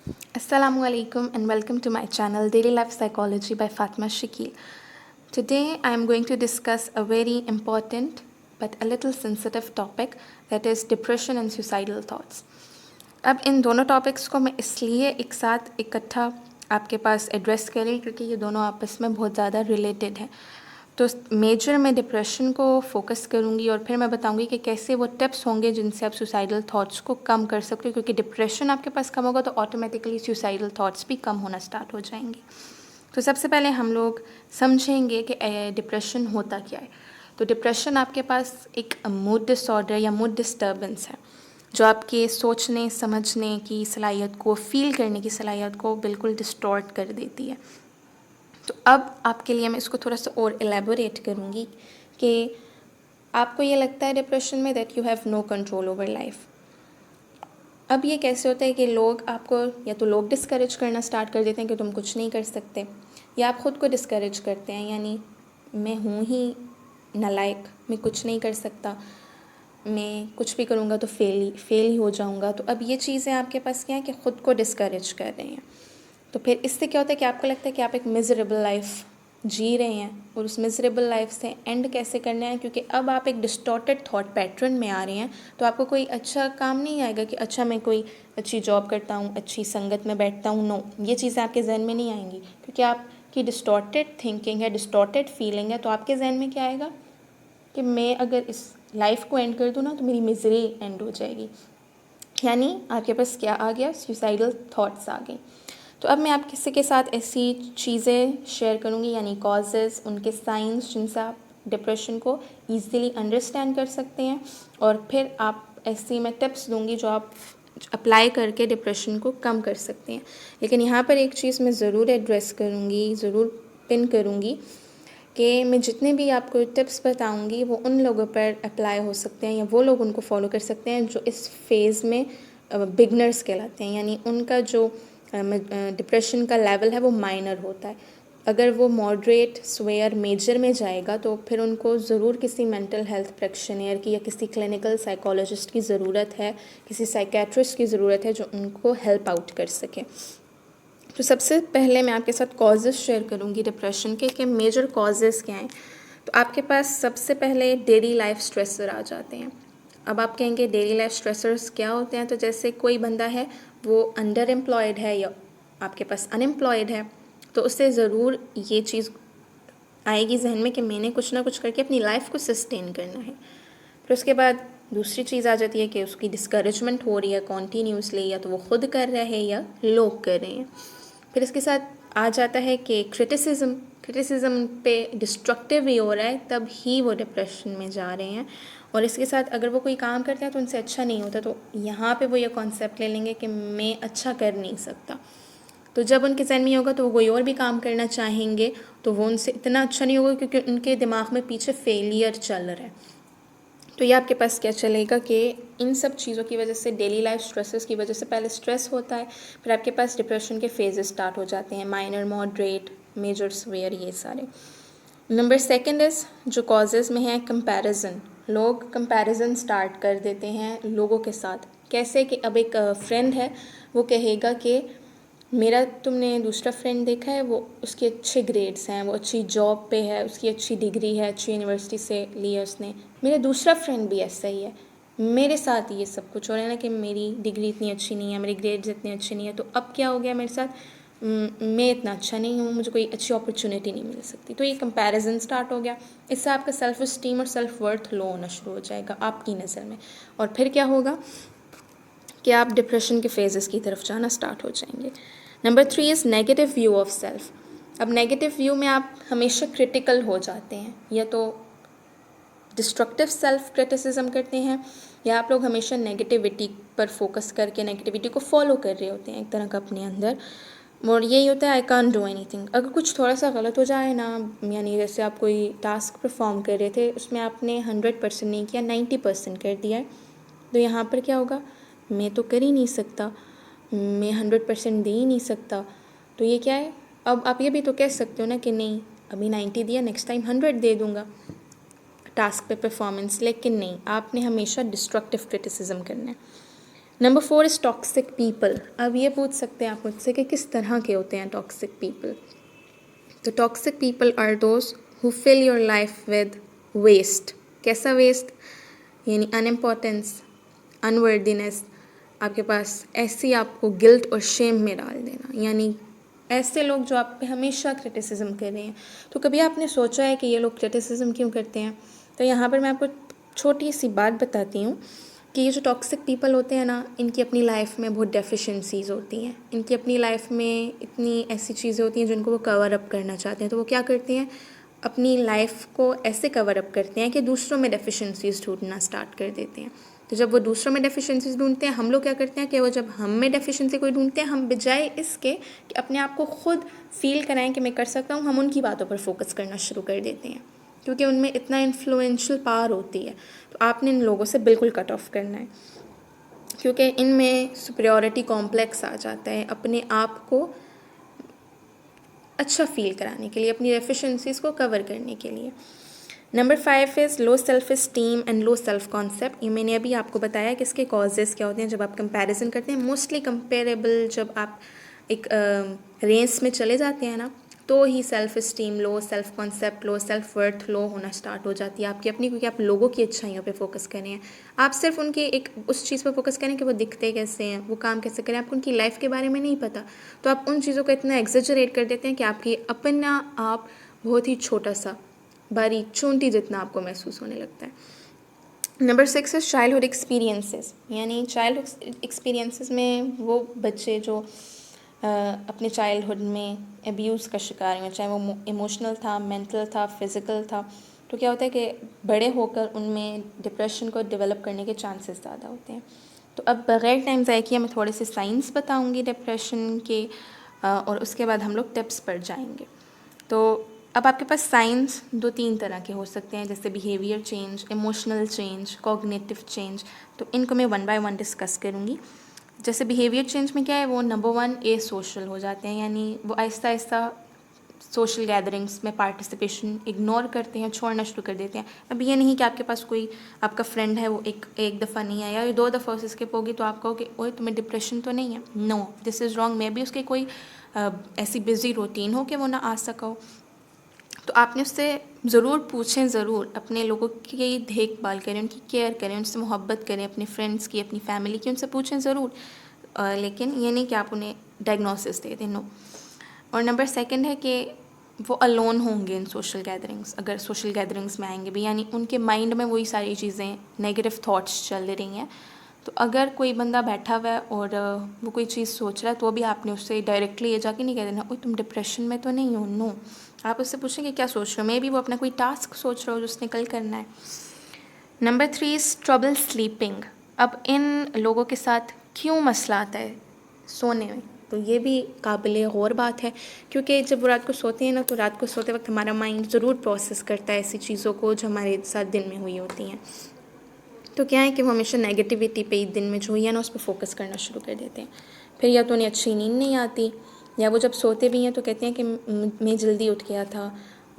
Assalamualaikum and welcome to my channel Daily Life Psychology by Fatma Shakil. Today I am going to discuss a very important but a little sensitive topic, that is depression and suicidal thoughts. अब इन दोनों topics को मैं इसलिए एक साथ इकट्ठा आपके पास address करें क्योंकि ये दोनों आपस में बहुत ज़्यादा रिलेटेड हैं। तो मेजर मैं डिप्रेशन को फोकस करूँगी और फिर मैं बताऊँगी कि कैसे वो टिप्स होंगे जिनसे आप सुसाइडल थॉट्स को कम कर सकते हो, क्योंकि डिप्रेशन आपके पास कम होगा तो ऑटोमेटिकली सुसाइडल थॉट्स भी कम होना स्टार्ट हो जाएंगे। तो सबसे पहले हम लोग समझेंगे कि डिप्रेशन होता क्या है। तो डिप्रेशन आपके पास एक मूड डिसऑर्डर या मूड डिस्टर्बेंस है जो आपके सोचने समझने की सलाहियत को, फील करने की सलाहियत को बिल्कुल डिस्टॉर्ट कर देती है। तो अब आपके लिए मैं इसको थोड़ा सा और एलेबोरेट करूँगी कि आपको ये लगता है डिप्रेशन में that you have no control over life. अब ये कैसे होता है कि लोग आपको या तो लोग डिस्करेज करना स्टार्ट कर देते हैं कि तुम कुछ नहीं कर सकते, या आप ख़ुद को डिस्करेज करते हैं, यानी मैं हूँ ही नालायक, मैं कुछ नहीं कर सकता, मैं कुछ भी करूँगा तो फेल ही हो जाऊँगा। तो अब ये चीज़ें आपके पास क्या है कि ख़ुद को डिस्करेज कर रही हैं। तो फिर इससे क्या होता है कि आपको लगता है कि आप एक मिज़रेबल लाइफ जी रहे हैं, और उस मिज़रेबल लाइफ से एंड कैसे करना है, क्योंकि अब आप एक डिस्टॉर्टेड थॉट पैटर्न में आ रहे हैं। तो आपको कोई अच्छा काम नहीं आएगा कि अच्छा मैं कोई अच्छी जॉब करता हूँ, अच्छी संगत में बैठता हूँ। नो, ये चीज़ें आपके जहन में नहीं आएंगी क्योंकि आपकी डिस्टॉर्टेड थिंकिंग है, डिस्टॉर्टेड फीलिंग है। तो आपके जहन में क्या आएगा कि मैं अगर इस लाइफ को एंड कर दूँ ना तो मेरी मिज़री एंड हो जाएगी, यानी आपके पास क्या आ गया, सुसाइडल थॉट्स आ गई। तो अब मैं आप किसी के साथ ऐसी चीज़ें शेयर करूँगी, यानी कॉजेज़, उनके साइंस जिनसे आप डिप्रेशन को ईज़िली अंडरस्टैंड कर सकते हैं, और फिर आप ऐसी मैं टिप्स दूँगी जो आप अप्लाई करके डिप्रेशन को कम कर सकते हैं। लेकिन यहाँ पर एक चीज़ मैं ज़रूर एड्रेस करूँगी, ज़रूर पिन करूँगी कि मैं जितने भी आपको टिप्स बताऊँगी वो उन लोगों पर अप्लाई हो सकते हैं, या वो लोग उनको फॉलो कर सकते हैं जो इस फेज़ में बिगनर्स कहलाते हैं, यानी उनका जो डिप्रेशन का लेवल है वो माइनर होता है। अगर वो मॉडरेट, स्वेयर, मेजर में जाएगा तो फिर उनको ज़रूर किसी मेंटल हेल्थ प्रैक्टिशनर की या किसी क्लिनिकल साइकोलॉजिस्ट की ज़रूरत है, किसी साइकेट्रिस्ट की ज़रूरत है जो उनको हेल्प आउट कर सके। तो सबसे पहले मैं आपके साथ कॉजेज़ शेयर करूँगी डिप्रेशन के कि मेजर कॉजेज़ क्या हैं। तो आपके पास सबसे पहले डेली लाइफ स्ट्रेसर आ जाते हैं। अब आप कहेंगे डेली लाइफ स्ट्रेसर्स क्या होते हैं। तो जैसे कोई बंदा है वो अंडर एम्प्लॉयड है या आपके पास अनएम्प्लॉयड है, तो उससे ज़रूर ये चीज़ आएगी जहन में कि मैंने कुछ ना कुछ करके अपनी लाइफ को सस्टेन करना है। फिर उसके बाद दूसरी चीज़ आ जाती है कि उसकी डिस्करेजमेंट हो रही है कॉन्टीन्यूसली, या तो वो खुद कर रहा है या लोग कर रहे हैं। फिर इसके साथ आ जाता है कि क्रिटिसिज्म पे डिस्ट्रक्टिव भी हो रहा है, तब ही वो डिप्रेशन में जा रहे हैं। और इसके साथ अगर वो कोई काम करते हैं तो उनसे अच्छा नहीं होता, तो यहाँ पे वो ये कॉन्सेप्ट ले लेंगे कि मैं अच्छा कर नहीं सकता। तो जब उनके जहन में होगा तो वो कोई और भी काम करना चाहेंगे, तो वो उनसे इतना अच्छा नहीं होगा क्योंकि उनके दिमाग में पीछे फेलियर चल रहा है। तो ये आपके पास क्या चलेगा कि इन सब चीज़ों की वजह से, डेली लाइफ स्ट्रेसेस की वजह से, पहले स्ट्रेस होता है, फिर आपके पास डिप्रेशन के फेजेस स्टार्ट हो जाते हैं, माइनर, मॉडरेट, मेजर, स्वेयर, ये सारे। नंबर सेकंड इज़ जो कॉजेज़ में है कंपैरिजन। लोग कंपैरिजन स्टार्ट कर देते हैं लोगों के साथ। कैसे कि अब एक फ्रेंड है, वो कहेगा कि मेरा तुमने दूसरा फ्रेंड देखा है, वो उसके अच्छे ग्रेड्स हैं, वो अच्छी जॉब पे है, उसकी अच्छी डिग्री है, अच्छी यूनिवर्सिटी से ली है उसने, मेरा दूसरा फ्रेंड भी ऐसा ही है, मेरे साथ ये सब कुछ हो रहा है ना कि मेरी डिग्री इतनी अच्छी नहीं है, मेरी ग्रेड्स इतनी अच्छी नहीं है, तो अब क्या हो गया मेरे साथ, मैं इतना अच्छा नहीं हूँ, मुझे कोई अच्छी अपॉर्चुनिटी नहीं मिल सकती। तो ये कंपैरिजन स्टार्ट हो गया। इससे आपका सेल्फ इस्टीम और सेल्फ वर्थ लो होना शुरू हो जाएगा आपकी नज़र में, और फिर क्या होगा कि आप डिप्रेशन के फेजेस की तरफ जाना स्टार्ट हो जाएंगे। Number 3 is negative view of self. अब नेगेटिव व्यू में आप हमेशा क्रिटिकल हो जाते हैं, या तो डिस्ट्रक्टिव सेल्फ क्रिटिसिज्म करते हैं, या आप लोग हमेशा नेगेटिविटी पर फोकस करके नेगेटिविटी को फॉलो कर रहे होते हैं एक तरह का अपने अंदर। और यही होता है आई कांट डू एनीथिंग। अगर कुछ थोड़ा सा गलत हो जाए ना, यानी जैसे आप कोई टास्क परफॉर्म कर रहे थे, उसमें आपने 100% नहीं किया, 90% कर दिया है, तो यहाँ पर क्या होगा, मैं तो कर ही नहीं सकता, मैं 100% दे ही नहीं सकता। तो ये क्या है, अब आप ये भी तो कह सकते हो ना कि नहीं, अभी 90 दिया, नेक्स्ट टाइम 100 दे दूँगा टास्क पे परफॉर्मेंस। लेकिन नहीं, आपने हमेशा डिस्ट्रक्टिव क्रिटिसिज्म करना है। Number 4 is toxic people. अब ये पूछ सकते हैं आप मुझसे कि किस तरह के होते हैं टॉक्सिक पीपल। तो toxic people are those who fill your life with waste. कैसा वेस्ट? यानी अनइम्पॉर्टेंस, अनवर्दीनेस, आपके पास ऐसी आपको गिल्ट और शेम में डाल देना, यानी ऐसे लोग जो आप पे हमेशा क्रिटिसिज्म कर रहे हैं। तो कभी आपने सोचा है कि ये लोग क्रिटिसिज्म क्यों करते हैं? तो यहाँ पर मैं आपको छोटी सी बात बताती हूँ कि ये जो टॉक्सिक पीपल होते हैं ना, इनकी अपनी लाइफ में बहुत डेफिशिएंसीज होती हैं। इनकी अपनी लाइफ में इतनी ऐसी चीज़ें होती हैं जिनको वो कवर अप करना चाहते हैं। तो वो क्या करते हैं, अपनी लाइफ को ऐसे कवर अप करते हैं कि दूसरों में डेफिशिएंसीज ढूंढना स्टार्ट कर देते हैं। तो जब वो दूसरों में डेफिशिएंसीज ढूंढते हैं, हम लोग क्या करते हैं कि वो जब हम में डेफिशिएंसी कोई ढूंढते हैं, हम बजाय इसके कि अपने आप को खुद फील कराएं कि मैं कर सकता हूँ, हम उनकी बातों पर फोकस करना शुरू कर देते हैं, क्योंकि उनमें इतना इन्फ्लुएंशियल पावर होती है। तो आपने इन लोगों से बिल्कुल कट ऑफ करना है, क्योंकि इनमें सुपीरियॉरिटी कॉम्प्लेक्स आ जाता है अपने आप को अच्छा फील कराने के लिए, अपनी डेफिशिएंसीज को कवर करने के लिए। Number 5 is low self esteem and low self concept. ये मैंने अभी आपको बताया कि इसके कॉजेज़ क्या होते हैं। जब आप कंपैरिजन करते हैं, मोस्टली कंपेरेबल, जब आप एक रेस में चले जाते हैं ना, तो ही सेल्फ इस्टीम लो, सेल्फ कॉन्सेप्ट लो, सेल्फ वर्थ लो होना स्टार्ट हो जाती है आपकी अपनी, क्योंकि आप लोगों की अच्छाइयों पे फोकस करें हैं। आप सिर्फ उनकी एक उस चीज़ पर फोकस करें कि वो दिखते कैसे हैं, वो काम कैसे करें, आपको उनकी लाइफ के बारे में नहीं पता। तो आप उन चीज़ों को इतना एग्जेजरेट कर देते हैं कि आपकी अपना आप बहुत ही छोटा सा, बारीक चूंटी जितना आपको महसूस होने लगता है। Number 6 is childhood experiences. यानी चाइल्डहुड एक्सपीरियंसेस में वो बच्चे जो अपने चाइल्डहुड में अब्यूज़ का शिकार हुए, चाहे वो इमोशनल था, मेंटल था, फिज़िकल था, तो क्या होता है कि बड़े होकर उनमें डिप्रेशन को डेवलप करने के चांसेस ज़्यादा होते हैं। तो अब बग़ैर टाइम ज़ाय किए मैं थोड़े से साइंस बताऊंगी डिप्रेशन के, और उसके बाद हम लोग टिप्स पर जाएंगे। तो अब आपके पास साइंस 2-3 तरह के हो सकते हैं, जैसे behaviour change, emotional change, cognitive change. तो इनको मैं 1 बाय 1 डिस्कस करूँगी। जैसे बिहेवियर चेंज में क्या है, वो नंबर 1 ए सोशल हो जाते हैं, यानी वो आहिस्ता आहिस्ता सोशल गैदरिंग्स में पार्टिसिपेशन इग्नोर करते हैं, छोड़ना शुरू कर देते हैं। अब ये नहीं कि आपके पास कोई आपका फ्रेंड है, वो एक दफ़ा नहीं आया या 2 दफ़ा उसे स्किप होगी तो आप कहो कि ओए तुम्हें डिप्रेशन तो नहीं है। No, this is wrong. Maybe उसकी कोई ऐसी बिजी रूटीन हो कि वो ना आ सका हो। तो आपने उससे ज़रूर पूछें, ज़रूर अपने लोगों की देखभाल करें, उनकी केयर करें, उनसे मोहब्बत करें, अपने फ्रेंड्स की, अपनी फैमिली की, उनसे पूछें ज़रूर, लेकिन ये नहीं कि आप उन्हें डायग्नोसिस दे दें। नो। और नंबर 2 है कि वो अलोन होंगे इन सोशल गैदरिंग्स, अगर सोशल गैदरिंग्स में आएंगे भी, यानी उनके माइंड में वही सारी चीज़ें, नेगेटिव थॉट्स चल रही हैं। तो अगर कोई बंदा बैठा हुआ है और वो कोई चीज़ सोच रहा है, तो भी आपने उससे डायरेक्टली ये जाके नहीं कह देना, ओए तुम डिप्रेशन में तो नहीं हो। नो, आप उससे पूछें कि क्या सोच रहे हो। मे बी वो अपना कोई टास्क सोच रहा हो जो उसने कल करना है। Number 3 is trouble sleeping. अब इन लोगों के साथ क्यों मसला आता है सोने में, तो ये भी काबिल गौर बात है, क्योंकि जब वो रात को सोते हैं ना, तो रात को सोते वक्त हमारा माइंड ज़रूर प्रोसेस करता है ऐसी चीज़ों को जो हमारे साथ दिन में हुई होती हैं। तो क्या है कि वो हमेशा नेगेटिविटी पे ही दिन में जो हुई है ना, उस पर फोकस करना शुरू कर देते हैं। फिर या तो उन्हें अच्छी नींद नहीं आती, या वो जब सोते भी हैं तो कहते हैं कि मैं जल्दी उठ गया था,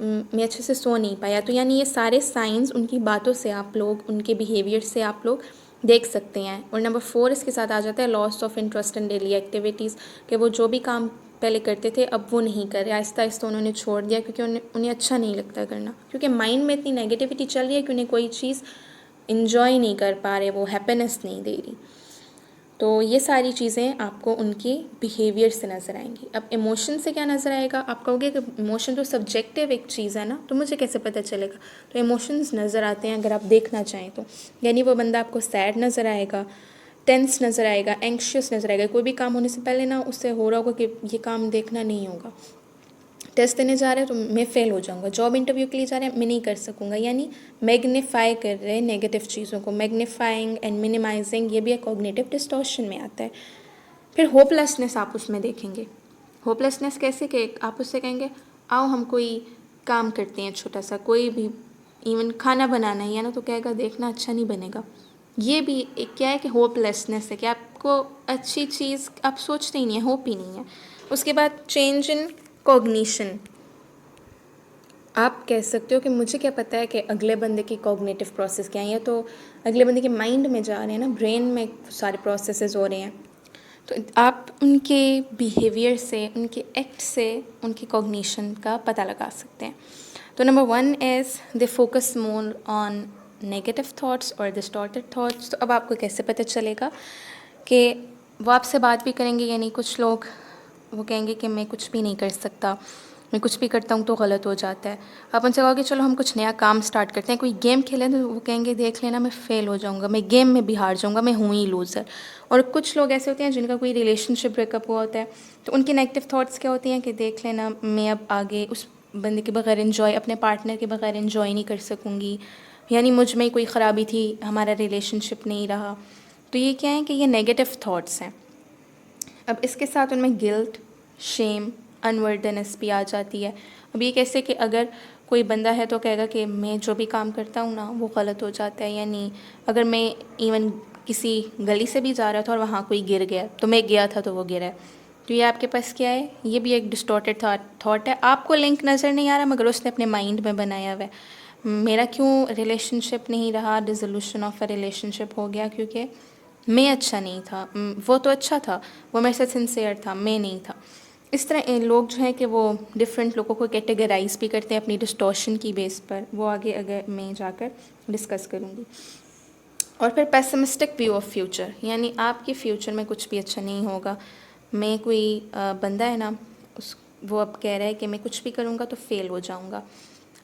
मैं अच्छे से सो नहीं पाया। तो यानी ये सारे साइंस उनकी बातों से आप लोग, उनके बिहेवियर से आप लोग देख सकते हैं। और नंबर 4 इसके साथ आ जाता है loss of interest in daily activities, कि वो जो भी काम पहले करते थे अब वो नहीं कर रहे, आहिस्ता आहिस्ता उन्होंने छोड़ दिया, क्योंकि उन्हें अच्छा नहीं लगता करना, क्योंकि माइंड में इतनी नेगेटिविटी चल रही है कि उन्हें कोई चीज़ इन्जॉय नहीं कर पा रहे, वो हैप्पीनेस नहीं दे रही। तो ये सारी चीज़ें आपको उनकी बिहेवियर से नज़र आएंगी। अब इमोशन से क्या नज़र आएगा, आप कहोगे कि इमोशन तो सब्जेक्टिव एक चीज़ है ना, तो मुझे कैसे पता चलेगा। तो इमोशंस नज़र आते हैं अगर आप देखना चाहें तो, यानी वो बंदा आपको सैड नज़र आएगा, टेंस नज़र आएगा, एंक्शियस नज़र आएगा। कोई भी काम होने से पहले ना उससे हो रहा होगा कि ये काम देखना नहीं होगा, टेस्ट देने जा रहे हैं तो मैं फ़ेल हो जाऊंगा, जॉब इंटरव्यू के लिए जा रहे हैं मैं नहीं कर सकूंगा, यानी मैग्नीफाई कर रहे हैं नेगेटिव चीज़ों को। मैग्नीफाइंग एंड मिनिमाइजिंग, ये भी एक कॉग्निटिव डिस्टॉर्शन में आता है। फिर होपलेसनेस आप उसमें देखेंगे। होपलेसनेस कैसे कि आप उससे कहेंगे आओ हम कोई काम करते हैं छोटा सा, कोई भी, इवन खाना बनाना ही है ना, तो कहेगा देखना अच्छा नहीं बनेगा। ये भी एक क्या है कि होपलेसनेस है, कि आपको अच्छी चीज़ आप सोचते ही नहीं है, होप ही नहीं है। उसके बाद चेंज इन कॉग्निशन, आप कह सकते हो कि मुझे क्या पता है कि अगले बंदे की कॉग्निटिव प्रोसेस क्या है, या तो अगले बंदे के माइंड में जा रहे हैं ना, ब्रेन में सारे प्रोसेसेस हो रहे हैं। तो आप उनके बिहेवियर से, उनके एक्ट से उनकी कॉग्निशन का पता लगा सकते हैं। तो number 1 is they focus more on negative thoughts और डिस्टॉर्टेड थाट्स। तो अब आपको कैसे पता चलेगा कि वो आपसे बात भी करेंगे या नहीं। कुछ लोग वो कहेंगे कि मैं कुछ भी नहीं कर सकता, मैं कुछ भी करता हूँ तो गलत हो जाता है। आप उनसे कहोगे चलो हम कुछ नया काम स्टार्ट करते हैं, कोई गेम खेलें, तो वो कहेंगे देख लेना मैं फ़ेल हो जाऊँगा, मैं गेम में भी हार जाऊँगा, मैं हूँ ही लूज़र। और कुछ लोग ऐसे होते हैं जिनका कोई रिलेशनशिप ब्रेकअप हुआ होता है, तो उनकी नेगेटिव थॉट्स क्या होती हैं कि देख लेना मैं अब आगे उस बंदे के बगैर इन्जॉय, अपने पार्टनर के बगैर इन्जॉय नहीं कर सकूँगी, यानी मुझ में कोई ख़राबी थी, हमारा रिलेशनशिप नहीं रहा। तो ये क्या है कि ये नेगेटिव थॉट्स हैं। अब इसके साथ उनमें गिल्ट, शेम, अनवर्दनेस भी आ जाती है। अब ये कैसे कि अगर कोई बंदा है तो कहेगा कि मैं जो भी काम करता हूँ ना वो गलत हो जाता है, यानी अगर मैं इवन किसी गली से भी जा रहा था और वहाँ कोई गिर गया तो मैं गया था तो वो गिरा है। तो ये आपके पास क्या है, ये भी एक डिस्टॉर्टेड थॉट है। आपको लिंक नज़र नहीं आ रहा मगर उसने अपने माइंड में बनाया हुआ है। मेरा क्यों रिलेशनशिप नहीं रहा, डिसोल्यूशन ऑफ अ रिलेशनशिप हो गया क्योंकि मैं अच्छा नहीं था, वो तो अच्छा था, वो मेरे साथ सिंसियर था, मैं नहीं था। इस तरह लोग जो हैं कि वो डिफरेंट लोगों को कैटेगराइज भी करते हैं अपनी डिस्टॉर्शन की बेस पर। वो आगे अगर मैं जाकर डिस्कस करूँगी। और फिर पेसिमिस्टिक व्यू ऑफ फ्यूचर, यानी आपके फ्यूचर में कुछ भी अच्छा नहीं होगा। मैं कोई बंदा है ना, वो अब कह रहा है कि मैं कुछ भी करूँगा तो फेल हो जाऊँगा।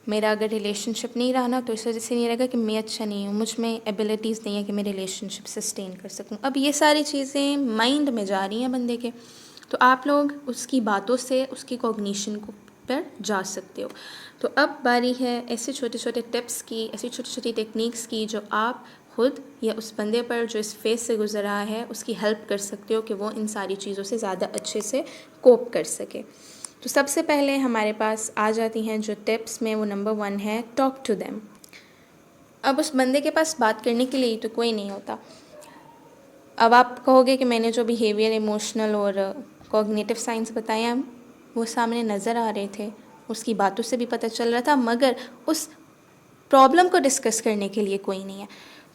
मेरा अगर रिलेशनशिप नहीं रहा ना तो इस वजह से नहीं रहेगा कि मैं अच्छा नहीं हूँ, मुझ में एबिलिटीज़ नहीं है कि मैं रिलेशनशिप सस्टेन कर सकूँ। अब ये सारी चीज़ें माइंड में जा रही हैं बंदे के, तो आप लोग उसकी बातों से उसकी कॉग्निशन को पर जा सकते हो। तो अब बारी है ऐसे छोटे छोटे टिप्स की, ऐसी छोटी छोटी टेक्निक्स की जो आप खुद या उस बंदे पर जो इस फेज़ से गुजर रहा है उसकी हेल्प कर सकते हो कि वो इन सारी चीज़ों से ज़्यादा अच्छे से कोप कर सके। तो सबसे पहले हमारे पास आ जाती हैं जो टिप्स में, वो नंबर 1 है टॉक टू देम। अब उस बंदे के पास बात करने के लिए तो कोई नहीं होता। अब आप कहोगे कि मैंने जो बिहेवियर, इमोशनल और कॉग्निटिव साइंस बताए हैं वो सामने नज़र आ रहे थे, उसकी बातों से भी पता चल रहा था, मगर उस प्रॉब्लम को डिस्कस करने के लिए कोई नहीं है।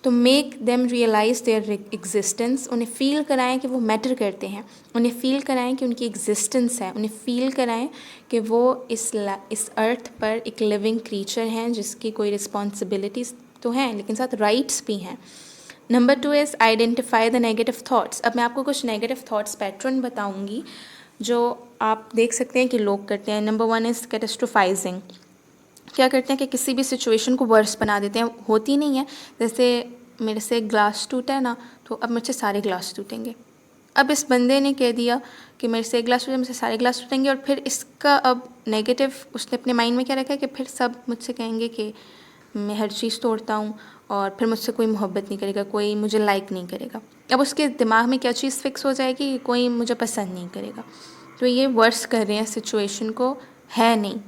तो make them realise their existence, उन्हें फ़ील कराएं कि वो मैटर करते हैं, उन्हें फ़ील कराएं कि उनकी एग्जिस्टेंस है, उन्हें फ़ील कराएं कि वो इस अर्थ पर एक लिविंग क्रीचर हैं जिसकी कोई रिस्पॉन्सिबिलिटीज़ तो हैं लेकिन साथ राइट्स भी हैं। Number 2 is identify the negative thoughts. अब मैं आपको कुछ नेगेटिव थाट्स पैटर्न बताऊंगी जो आप देख सकते हैं कि लोग करते हैं। Number 1 is catastrophizing. क्या करते हैं कि किसी भी सिचुएशन को वर्स बना देते हैं, होती नहीं है। जैसे मेरे से एक ग्लास टूटा है ना, तो अब मुझसे सारे ग्लास टूटेंगे। अब इस बंदे ने कह दिया कि मेरे से एक ग्लास टूटे, मुझसे सारे ग्लास टूटेंगे, और फिर इसका अब नेगेटिव उसने अपने माइंड में क्या रखा है कि फिर सब मुझसे कहेंगे कि मैं हर चीज़ तोड़ता हूँ और फिर मुझसे कोई मोहब्बत नहीं करेगा, कोई मुझे लाइक नहीं करेगा। अब उसके दिमाग में क्या चीज़ फिक्स हो जाएगी कि कोई मुझे पसंद नहीं करेगा। तो ये वर्स कर रहे हैं सिचुएशन को, है नहीं।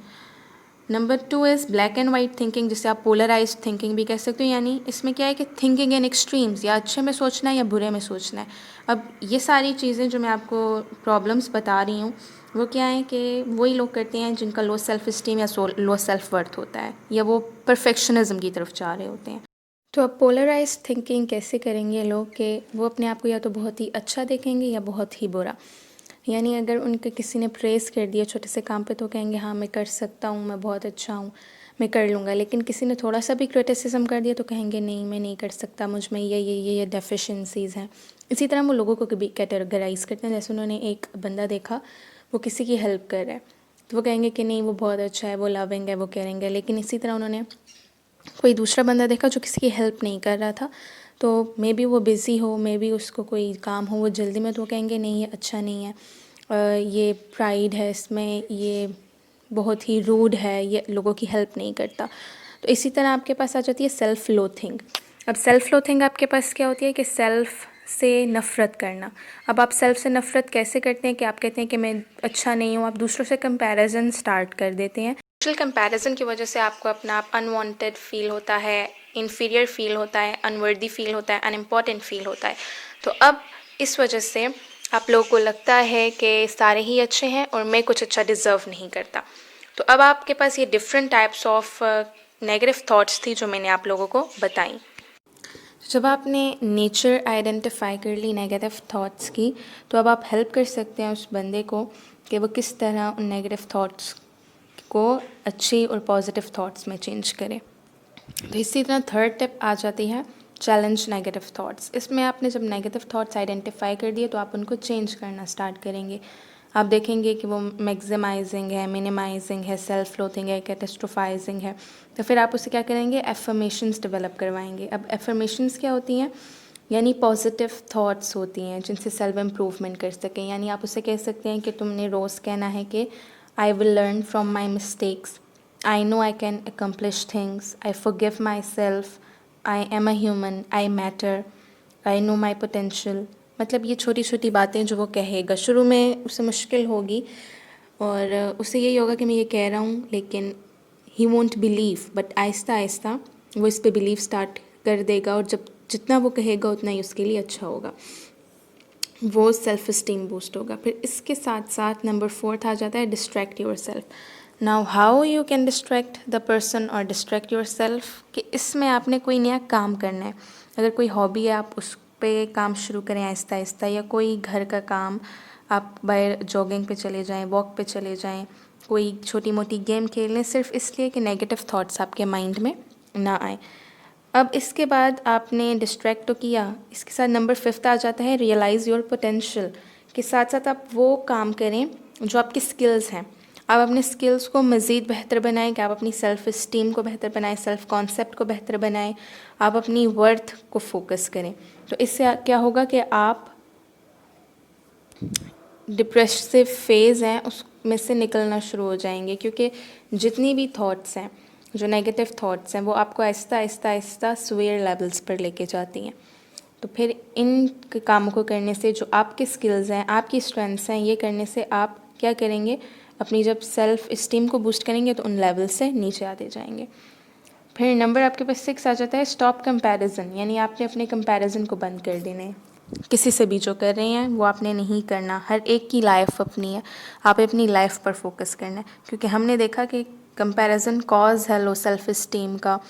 Number 2 is black and white thinking, जिसे आप पोलराइज थिंकिंग भी कह सकते हो। यानी इसमें क्या है कि थिंकिंग इन एक्सट्रीम्स, या अच्छे में सोचना है या बुरे में सोचना है। अब ये सारी चीज़ें जो मैं आपको प्रॉब्लम्स बता रही हूँ वो क्या है कि वही लोग करते हैं जिनका लो सेल्फ इस्टीम या लो सेल्फ वर्थ होता है, या वो परफेक्शनिज्म की तरफ जा रहे होते हैं। तो अब पोलराइज थिंकिंग कैसे करेंगे लोग कि वो अपने आप को या तो बहुत ही अच्छा देखेंगे या बहुत ही बुरा। यानी अगर उनके किसी ने प्रेज़ कर दिया छोटे से काम पे तो कहेंगे हाँ मैं कर सकता हूँ, मैं बहुत अच्छा हूँ, मैं कर लूँगा। लेकिन किसी ने थोड़ा सा भी क्रिटिसिज्म कर दिया तो कहेंगे नहीं मैं नहीं कर सकता, मुझ में ये डेफिशिएंसीज़ हैं। इसी तरह वो लोगों को भी कैटेगराइज़ करते हैं। जैसे उन्होंने एक बंदा देखा वो किसी की हेल्प कर रहा है तो वो कहेंगे कि नहीं वो बहुत अच्छा है, वो लविंग है, वो करेंगे। लेकिन इसी तरह उन्होंने कोई दूसरा बंदा देखा जो किसी की हेल्प नहीं कर रहा था, तो मे बी वो बिज़ी हो, मे बी उसको कोई काम हो, वो जल्दी में, तो वो कहेंगे नहीं ये अच्छा नहीं है, ये प्राइड है इसमें, ये बहुत ही रूड है, ये लोगों की हेल्प नहीं करता। तो इसी तरह आपके पास आ जाती है सेल्फ़ लोथिंग। अब सेल्फ़ लोथिंग आपके पास क्या होती है कि सेल्फ़ से नफ़रत करना। अब आप सेल्फ़ से नफ़रत कैसे करते हैं कि आप कहते हैं कि मैं अच्छा नहीं हूँ, आप दूसरों से कंपैरिजन स्टार्ट कर देते हैं। सोशल कंपैरिजन की वजह से आपको अपना आप अनवांटेड फील होता है, इन्फीरियर फील होता है, अनवर्दी फील होता है, अनइम्पॉर्टेंट फील होता है। तो अब इस वजह से आप लोगों को लगता है कि सारे ही अच्छे हैं और मैं कुछ अच्छा डिज़र्व नहीं करता। तो अब आपके पास ये different types of negative thoughts थी जो मैंने आप लोगों को बताई। जब आपने नेचर आइडेंटिफाई कर ली नेगेटिव थॉट्स की, तो अब आप हेल्प कर सकते हैं उस बंदे को कि वो किस तरह उन नेगेटिव थॉट्स को अच्छी और पॉजिटिव थॉट्स में चेंज करे। तो इसी तरह थर्ड टिप आ जाती है चैलेंज नेगेटिव थॉट्स। इसमें आपने जब नेगेटिव थॉट्स आइडेंटिफाई कर दिए तो आप उनको चेंज करना स्टार्ट करेंगे। आप देखेंगे कि वो मैक्सिमाइजिंग है, मिनिमाइजिंग है, सेल्फ लोथिंग है, कैटेस्ट्रोफाइजिंग है, तो फिर आप उसे क्या करेंगे, एफर्मेशंस डेवलप करवाएंगे। अब एफर्मेशंस क्या होती हैं, यानी पॉजिटिव थॉट्स होती हैं जिनसे सेल्फ इम्प्रूवमेंट कर सकें। यानी आप उसे कह सकते हैं कि तुमने रोज़ कहना है कि I will learn from my mistakes, I know I can accomplish things, I forgive myself, I am a human, I matter, I know my potential। मतलब ये छोटी छोटी बातें जो वो कहेगा, शुरू में उसे मुश्किल होगी और उसे यही होगा कि मैं ये कह रहा हूँ, लेकिन he won't believe, but Aahista Aahista वो इस पे बिलीव स्टार्ट कर देगा और जब जितना वो कहेगा उतना ही उसके लिए अच्छा होगा, वो सेल्फ इस्टीम बूस्ट होगा। फिर इसके साथ साथ नंबर 4 आ जाता है distract your self. Now how you can distract the person और डिस्ट्रैक्ट योर सेल्फ, कि इसमें आपने कोई नया काम करना है। अगर कोई हॉबी है आप उस पर काम शुरू करें आहिस्ता आहिस्ता, या कोई घर का काम, आप बाहर जॉगिंग पे चले जाएं, वॉक पे चले जाएं, कोई छोटी मोटी गेम खेल लें, सिर्फ इसलिए कि नेगेटिव थॉट्स आपके माइंड में ना आए। अब इसके बाद आपने डिस्ट्रैक्ट तो किया, इसके साथ नंबर 5 आ जाता है रियलाइज़ योर पोटेंशियल। के साथ साथ आप वो काम करें जो आपकी स्किल्स हैं। आप अपने स्किल्स को मज़ीद बेहतर बनाएं, कि आप अपनी सेल्फ़ इस्टीम को बेहतर बनाएं, सेल्फ़ कॉन्सेप्ट को बेहतर बनाएं, आप अपनी वर्थ को फोकस करें। तो इससे क्या होगा कि आप डिप्रेसिव फेज़ हैं उसमें से निकलना शुरू हो जाएंगे, क्योंकि जितनी भी थॉट्स हैं, जो नेगेटिव थॉट्स हैं, वो आपको आहिस्ता आहिस्ता आहिस्ता स्वेयर लेवल्स पर लेके जाती हैं। तो फिर इन कामों को करने से जो आपके स्किल्स हैं, आपकी स्ट्रेंथ्स हैं, ये करने से आप क्या करेंगे, अपनी जब सेल्फ इस्टीम को बूस्ट करेंगे तो उन लेवल से नीचे आते जाएंगे। फिर नंबर आपके पास 6 आ जाता है स्टॉप कंपैरिजन। यानी आपने अपने कंपैरिजन को बंद कर देना है। किसी से भी जो कर रहे हैं वो आपने नहीं करना। हर एक की लाइफ अपनी है, आप अपनी लाइफ पर फोकस करना है, क्योंकि हमने देखा कि कंपैरिजन कॉज है लो सेल्फ इस्टीम का,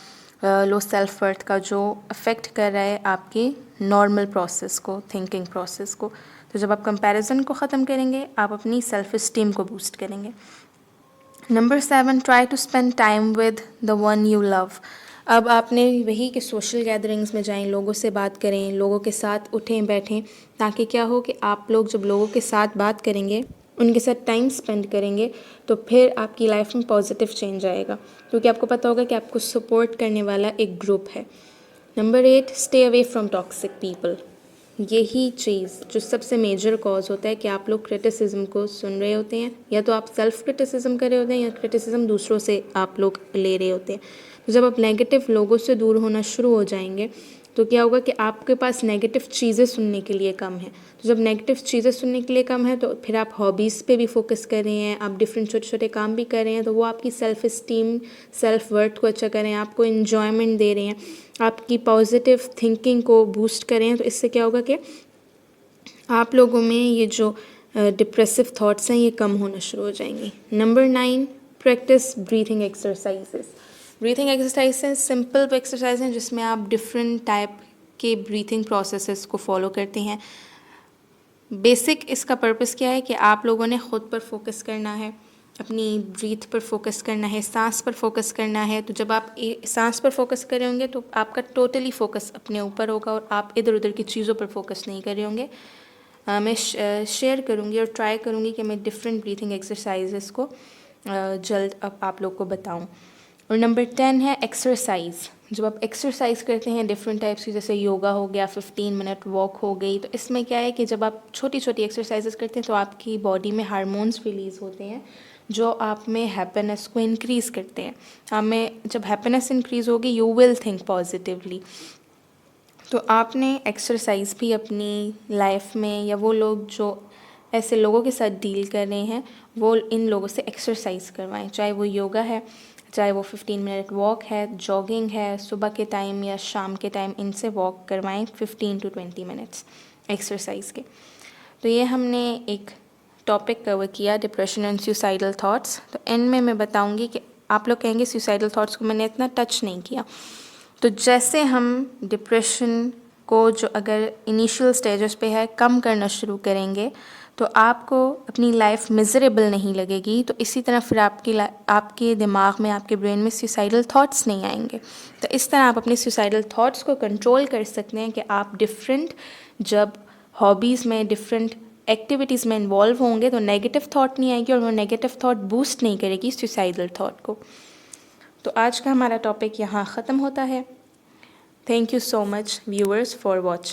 लो सेल्फ वर्थ का, जो अफेक्ट कर रहा है आपकी नॉर्मल प्रोसेस को, थिंकिंग प्रोसेस को। तो जब आप कंपैरिजन को ख़त्म करेंगे, आप अपनी सेल्फ इस्टीम को बूस्ट करेंगे। Number 7 try to spend time with the one you love. अब आपने वही कि सोशल गैदरिंग्स में जाएं, लोगों से बात करें, लोगों के साथ उठें बैठें, ताकि क्या हो कि आप लोग जब लोगों के साथ बात करेंगे, उनके साथ टाइम स्पेंड करेंगे, तो फिर आपकी लाइफ में पॉजिटिव चेंज आएगा, क्योंकि आपको पता होगा कि आपको सपोर्ट करने वाला एक ग्रुप है। Number 8 stay away from toxic people. यही चीज़ जो सबसे मेजर कॉज होता है कि आप लोग क्रिटिसिज्म को सुन रहे होते हैं, या तो आप सेल्फ क्रिटिसिज्म कर रहे होते हैं या क्रिटिसिज्म दूसरों से आप लोग ले रहे होते हैं। तो जब आप नेगेटिव लोगों से दूर होना शुरू हो जाएंगे, तो क्या होगा कि आपके पास नेगेटिव चीज़ें सुनने के लिए कम है। तो जब नेगेटिव चीज़ें सुनने के लिए कम है, तो फिर आप हॉबीज़ पे भी फोकस कर रहे हैं, आप डिफरेंट छोटे छोटे काम भी कर रहे हैं, तो वो आपकी सेल्फ इस्टीम, सेल्फ वर्थ को अच्छा कर रहे हैं, आपको इन्जॉयमेंट दे रहे हैं, आपकी पॉजिटिव थिंकिंग को बूस्ट कर रहे हैं। तो इससे क्या होगा कि आप लोगों में ये जो डिप्रेसिव थॉट्स हैं ये कम होना शुरू हो जाएंगी। Number 9 practice breathing exercises. Breathing exercises simple exercise हैं जिसमें आप डिफरेंट टाइप के ब्रीथिंग प्रोसेसेस को फॉलो करते हैं। बेसिक इसका पर्पस क्या है कि आप लोगों ने ख़ुद पर फोकस करना है, अपनी ब्रीथ पर फोकस करना है, सांस पर फोकस करना है। तो जब आप सांस पर फोकस कर रहे होंगे तो आपका टोटली फोकस अपने ऊपर होगा और आप इधर उधर की चीज़ों पर फोकस नहीं कर रहे होंगे। मैं शेयर करूँगी और ट्राई करूँगी कि मैं डिफरेंट ब्रीथिंग एक्सरसाइजेस को जल्द अब आप लोग को बताऊँ। और नंबर 10 है एक्सरसाइज। जब आप एक्सरसाइज करते हैं डिफरेंट टाइप्स की, जैसे योगा हो गया, 15 मिनट वॉक हो गई, तो इसमें क्या है कि जब आप छोटी छोटी एक्सरसाइजेस करते हैं तो आपकी बॉडी में हार्मोन्स रिलीज़ होते हैं जो आप में हैप्पीनेस को इंक्रीज़ करते हैं। आप में जब हैप्पीनेस इंक्रीज़ होगी, यू विल थिंक पॉजिटिवली। तो आपने एक्सरसाइज भी अपनी लाइफ में, या वो लोग जो ऐसे लोगों के साथ डील कर रहे हैं, वो इन लोगों से एक्सरसाइज करवाएं, चाहे वो योगा है, चाहे वो 15 मिनट वॉक है, जॉगिंग है, सुबह के टाइम या शाम के टाइम इनसे वॉक करवाएं 15 to 20 मिनट्स एक्सरसाइज के। तो ये हमने एक टॉपिक कवर किया, डिप्रेशन एंड सुसाइडल थॉट्स। तो एंड में मैं बताऊंगी कि आप लोग कहेंगे सुसाइडल थॉट्स को मैंने इतना टच नहीं किया। तो जैसे हम डिप्रेशन को जो अगर इनिशियल स्टेजेस पे है कम करना शुरू करेंगे तो आपको अपनी लाइफ मिजरेबल नहीं लगेगी। तो इसी तरह फिर आपके दिमाग में, आपके ब्रेन में सुसाइडल थॉट्स नहीं आएंगे। तो इस तरह आप अपने सुसाइडल थॉट्स को कंट्रोल कर सकते हैं कि आप डिफरेंट जब हॉबीज़ में, डिफरेंट एक्टिविटीज़ में इन्वॉल्व होंगे तो नेगेटिव थॉट नहीं आएगी और वो नेगेटिव थॉट बूस्ट नहीं करेगी सुसाइडल थॉट को। तो आज का हमारा टॉपिक यहाँ ख़त्म होता है। Thank you so much viewers for watching.